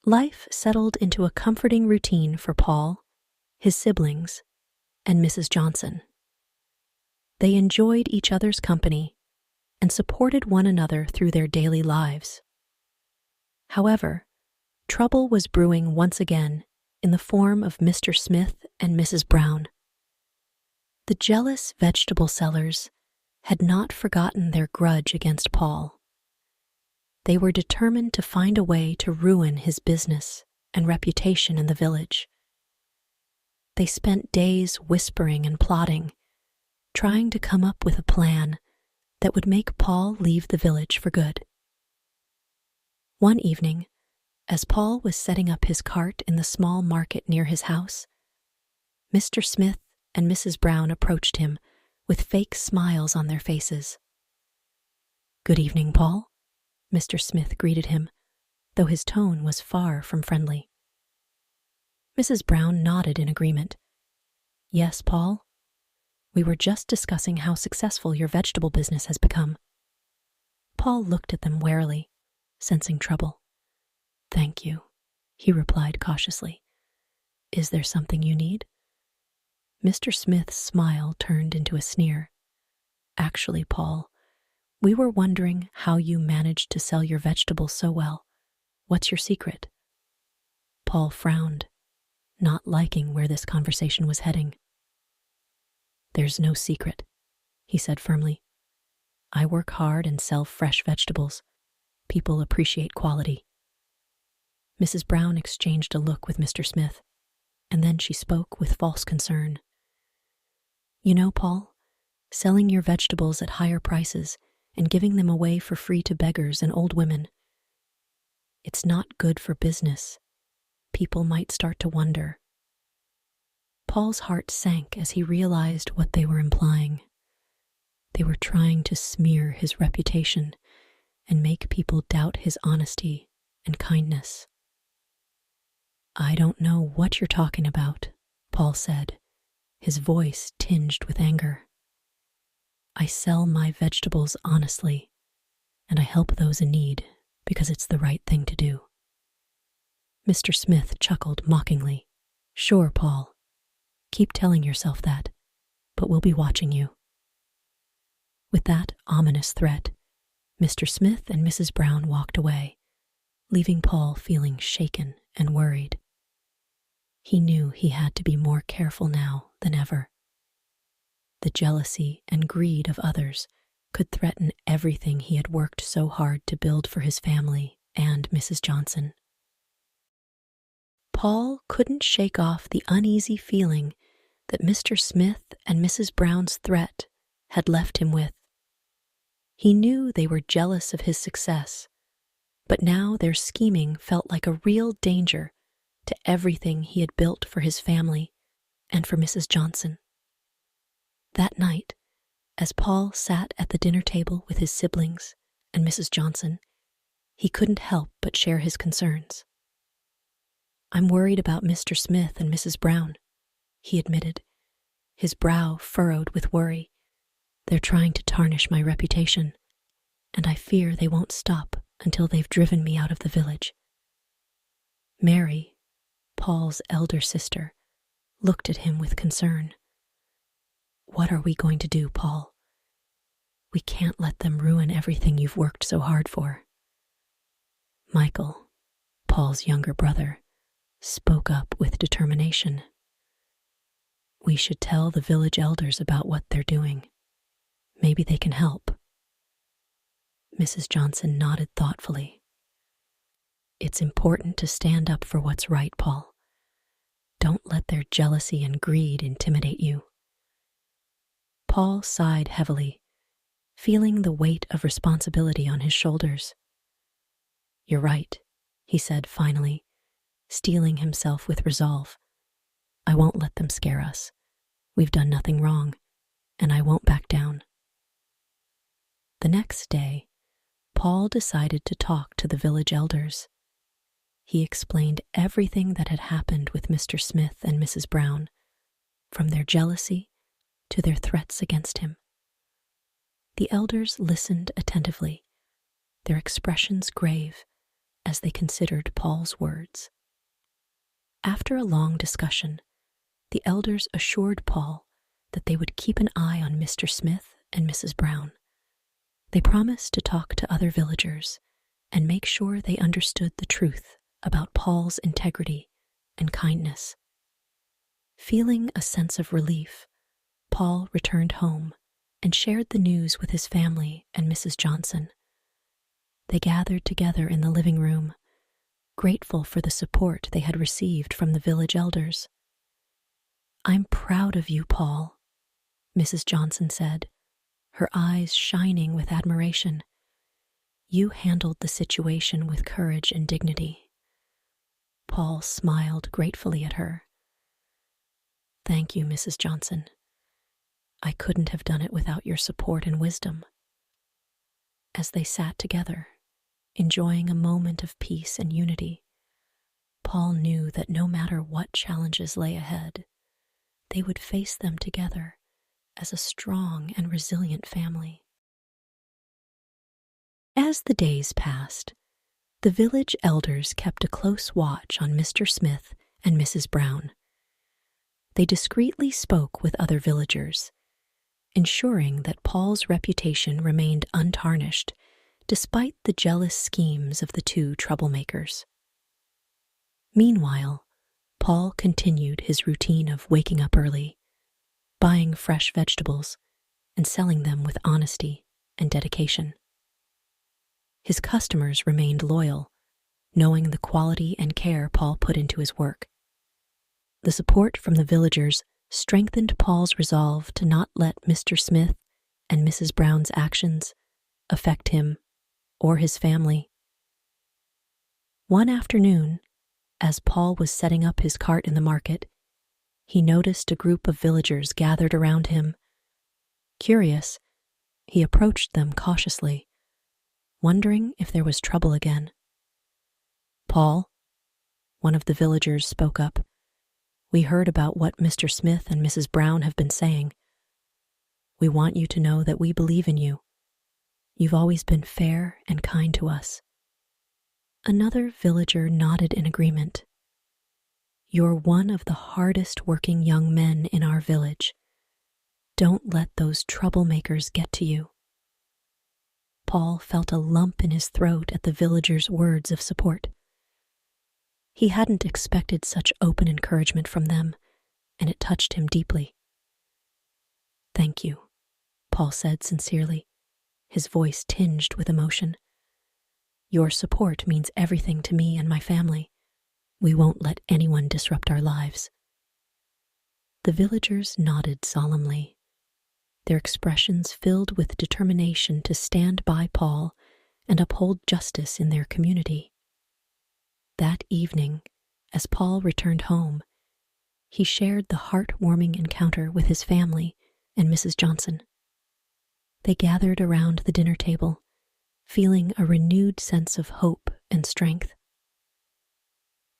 Life settled into a comforting routine for Paul, his siblings, and Mrs. Johnson. They enjoyed each other's company and supported one another through their daily lives. However, trouble was brewing once again in the form of Mr. Smith and Mrs. Brown. The jealous vegetable sellers had not forgotten their grudge against Paul. They were determined to find a way to ruin his business and reputation in the village. They spent days whispering and plotting, trying to come up with a plan that would make Paul leave the village for good. One evening, as Paul was setting up his cart in the small market near his house, Mr. Smith and Mrs. Brown approached him with fake smiles on their faces. "Good evening, Paul," Mr. Smith greeted him, though his tone was far from friendly. Mrs. Brown nodded in agreement. "Yes, Paul. We were just discussing how successful your vegetable business has become." Paul looked at them warily, sensing trouble. "Thank you," he replied cautiously. "Is there something you need?" Mr. Smith's smile turned into a sneer. "Actually, Paul, we were wondering how you managed to sell your vegetables so well. What's your secret?" Paul frowned, not liking where this conversation was heading. "There's no secret," he said firmly. "I work hard and sell fresh vegetables. People appreciate quality." Mrs. Brown exchanged a look with Mr. Smith, and then she spoke with false concern. "You know, Paul, selling your vegetables at higher prices and giving them away for free to beggars and old women, it's not good for business. People might start to wonder." Paul's heart sank as he realized what they were implying. They were trying to smear his reputation and make people doubt his honesty and kindness. "I don't know what you're talking about," Paul said, his voice tinged with anger. "I sell my vegetables honestly, and I help those in need because it's the right thing to do." Mr. Smith chuckled mockingly. "Sure, Paul. Keep telling yourself that, but we'll be watching you." With that ominous threat, Mr. Smith and Mrs. Brown walked away, leaving Paul feeling shaken and worried. He knew he had to be more careful now than ever. The jealousy and greed of others could threaten everything he had worked so hard to build for his family and Mrs. Johnson. Paul couldn't shake off the uneasy feeling that Mr. Smith and Mrs. Brown's threat had left him with. He knew they were jealous of his success, but now their scheming felt like a real danger to everything he had built for his family and for Mrs. Johnson. That night, as Paul sat at the dinner table with his siblings and Mrs. Johnson, he couldn't help but share his concerns. "I'm worried about Mr. Smith and Mrs. Brown," he admitted, his brow furrowed with worry. "They're trying to tarnish my reputation, and I fear they won't stop until they've driven me out of the village." Mary, Paul's elder sister, looked at him with concern. "What are we going to do, Paul? We can't let them ruin everything you've worked so hard for." Michael, Paul's younger brother, spoke up with determination. "We should tell the village elders about what they're doing. Maybe they can help." Mrs. Johnson nodded thoughtfully. "It's important to stand up for what's right, Paul. Don't let their jealousy and greed intimidate you." Paul sighed heavily, feeling the weight of responsibility on his shoulders. "You're right," he said finally, steeling himself with resolve. "I won't let them scare us. We've done nothing wrong, and I won't back down." The next day, Paul decided to talk to the village elders. He explained everything that had happened with Mr. Smith and Mrs. Brown, from their jealousy to their threats against him. The elders listened attentively, their expressions grave as they considered Paul's words. After a long discussion, the elders assured Paul that they would keep an eye on Mr. Smith and Mrs. Brown. They promised to talk to other villagers and make sure they understood the truth about Paul's integrity and kindness. Feeling a sense of relief, Paul returned home and shared the news with his family and Mrs. Johnson. They gathered together in the living room, grateful for the support they had received from the village elders. "I'm proud of you, Paul," Mrs. Johnson said, her eyes shining with admiration. "You handled the situation with courage and dignity." Paul smiled gratefully at her. "Thank you, Mrs. Johnson. I couldn't have done it without your support and wisdom." As they sat together, enjoying a moment of peace and unity, Paul knew that no matter what challenges lay ahead, they would face them together as a strong and resilient family. As the days passed, the village elders kept a close watch on Mr. Smith and Mrs. Brown. They discreetly spoke with other villagers, ensuring that Paul's reputation remained untarnished despite the jealous schemes of the two troublemakers. Meanwhile, Paul continued his routine of waking up early, buying fresh vegetables, and selling them with honesty and dedication. His customers remained loyal, knowing the quality and care Paul put into his work. The support from the villagers strengthened Paul's resolve to not let Mr. Smith and Mrs. Brown's actions affect him or his family. One afternoon, as Paul was setting up his cart in the market, he noticed a group of villagers gathered around him. Curious, he approached them cautiously, wondering if there was trouble again. "Paul," one of the villagers spoke up, "we heard about what Mr. Smith and Mrs. Brown have been saying. We want you to know that we believe in you. You've always been fair and kind to us." Another villager nodded in agreement. "You're one of the hardest working young men in our village. Don't let those troublemakers get to you." Paul felt a lump in his throat at the villagers' words of support. He hadn't expected such open encouragement from them, and it touched him deeply. "Thank you," Paul said sincerely, his voice tinged with emotion. "Your support means everything to me and my family. We won't let anyone disrupt our lives." The villagers nodded solemnly, their expressions filled with determination to stand by Paul and uphold justice in their community. That evening, as Paul returned home, he shared the heartwarming encounter with his family and Mrs. Johnson. They gathered around the dinner table, feeling a renewed sense of hope and strength.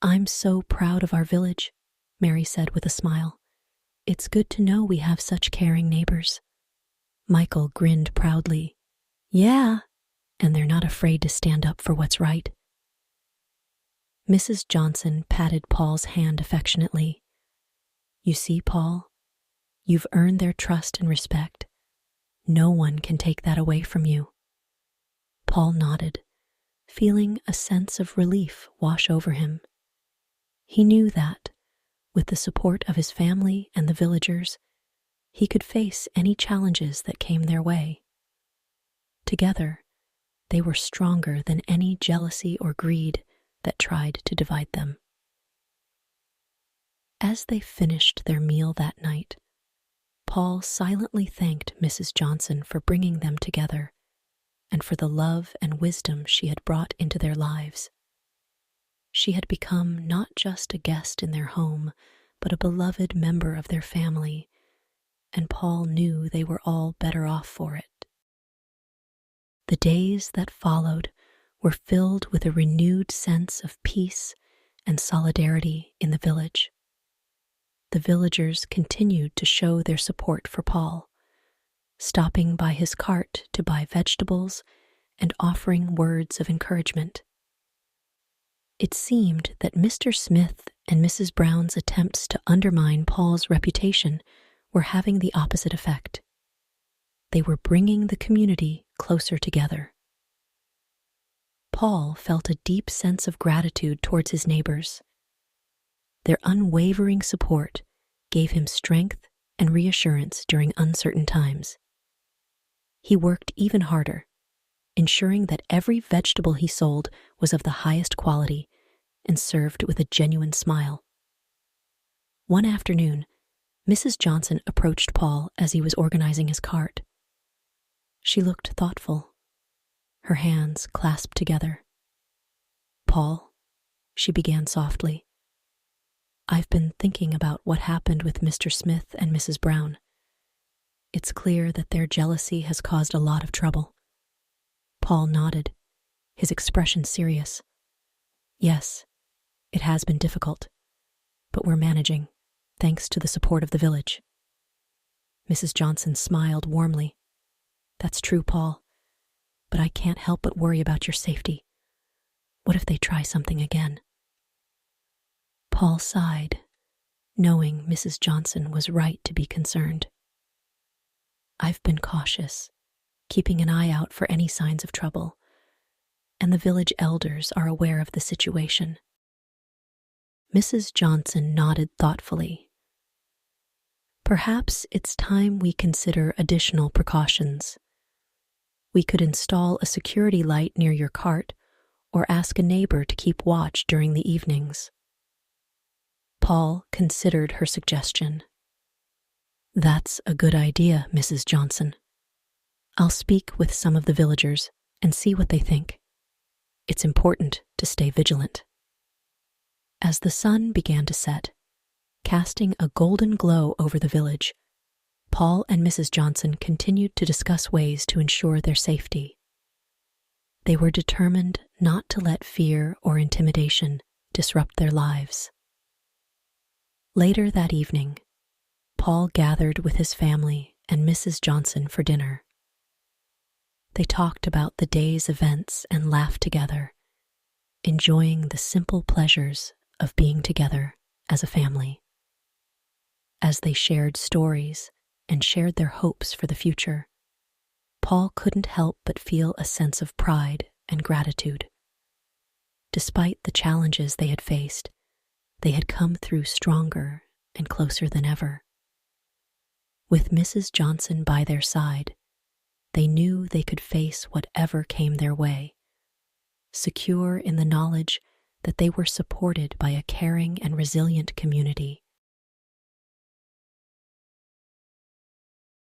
"I'm so proud of our village," Mary said with a smile. "It's good to know we have such caring neighbors." Michael grinned proudly. "Yeah, and they're not afraid to stand up for what's right." Mrs. Johnson patted Paul's hand affectionately. "You see, Paul, you've earned their trust and respect. No one can take that away from you." Paul nodded, feeling a sense of relief wash over him. He knew that, with the support of his family and the villagers, he could face any challenges that came their way. Together, they were stronger than any jealousy or greed that tried to divide them. As they finished their meal that night, Paul silently thanked Mrs. Johnson for bringing them together and for the love and wisdom she had brought into their lives. She had become not just a guest in their home, but a beloved member of their family, and Paul knew they were all better off for it. The days that followed were filled with a renewed sense of peace and solidarity in the village. The villagers continued to show their support for Paul, stopping by his cart to buy vegetables and offering words of encouragement. It seemed that Mr. Smith and Mrs. Brown's attempts to undermine Paul's reputation were having the opposite effect. They were bringing the community closer together. Paul felt a deep sense of gratitude towards his neighbors. Their unwavering support gave him strength and reassurance during uncertain times. He worked even harder, ensuring that every vegetable he sold was of the highest quality and served with a genuine smile. One afternoon, Mrs. Johnson approached Paul as he was organizing his cart. She looked thoughtful, her hands clasped together. "Paul," she began softly, "I've been thinking about what happened with Mr. Smith and Mrs. Brown. It's clear that their jealousy has caused a lot of trouble." Paul nodded, his expression serious. "Yes, it has been difficult, but we're managing, thanks to the support of the village." Mrs. Johnson smiled warmly. "That's true, Paul, but I can't help but worry about your safety. What if they try something again?" Paul sighed, knowing Mrs. Johnson was right to be concerned. "I've been cautious, keeping an eye out for any signs of trouble, and the village elders are aware of the situation." Mrs. Johnson nodded thoughtfully. "Perhaps it's time we consider additional precautions. We could install a security light near your cart or ask a neighbor to keep watch during the evenings." Paul considered her suggestion. "That's a good idea, Mrs. Johnson. I'll speak with some of the villagers and see what they think. It's important to stay vigilant." As the sun began to set, casting a golden glow over the village, Paul and Mrs. Johnson continued to discuss ways to ensure their safety. They were determined not to let fear or intimidation disrupt their lives. Later that evening, Paul gathered with his family and Mrs. Johnson for dinner. They talked about the day's events and laughed together, enjoying the simple pleasures of being together as a family. As they shared stories and shared their hopes for the future, Paul couldn't help but feel a sense of pride and gratitude. Despite the challenges they had faced, they had come through stronger and closer than ever. With Mrs. Johnson by their side, they knew they could face whatever came their way, secure in the knowledge that they were supported by a caring and resilient community.